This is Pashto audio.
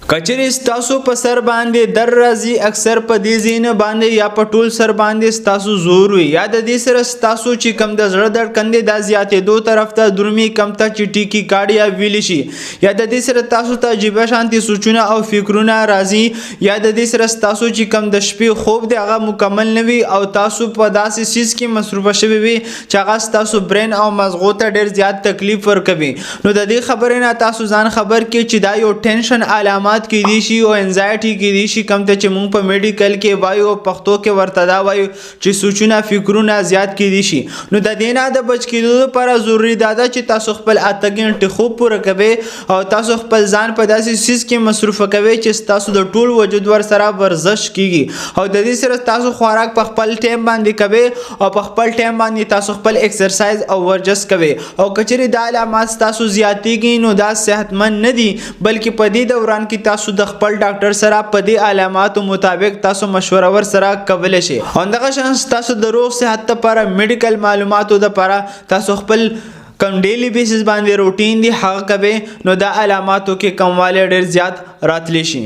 کچری ستاسو په سر باندې در راځي اکثر په دې ځینه باندې یا په ټول سر باندې ستاسو زور وي یا د دې سره ستاسو چې کم د زړه دړکندې د زیاتېدو طرف ته درومي کم ته چې ټیکي کاړي یا ویلی شي یا د دې سره تاسو ته عجیبه شانتي سوچونه او فکرونه راځي یا د دې سره ستاسو چې کم د شپې خوب دی هغه مکمل نه وي او تاسو په داسې سیس کې مصروفه شوي وي چې هغه ستاسو برین او مغزو ته ډېر زیات تکلیف ورکوي. نو د دې خبرې نه تاسو ځان خبر کړئ چې دا یو ټینشن علامات کې دي شي او انزایټي کې دي شي کم ته چې مونږ په میډیکل کې وایو او پښتو کې ورته دا وایو چې سوچونه فکرونه زیات کې دي شي. نو د دې نه د بچ کېدو لپاره ضروري دا ده چې تاسو خپل 8 غنټې خوب پوره کوئ او تاسو خپل ځان په داسې سیس کې مصروفه کوئ چې تاسو د ټول وجود ور سره ورزش کیږي او د دې سره تاسو خوراک په خپل ټایم باندې کوئ او په خپل ټایم باندې تاسو خپل ایکسرسایز او ورزش کوئ او کچری د علامات تاسو زیاتېږي نو دا صحتمند نه دي بلکې په دې دوران کې تاسو د خپل ډاکټر سره په دې علاماتو مطابق تاسو مشوره ور سره کولای شئ. همدغه شان تاسو د روغ صحت لپاره میډیکل معلوماتو لپاره تاسو خپل کم ډیلی بیسس باندې روټین دی هغه کوي نو د علاماتو کې کموالی ډېر زیات راتلی شي.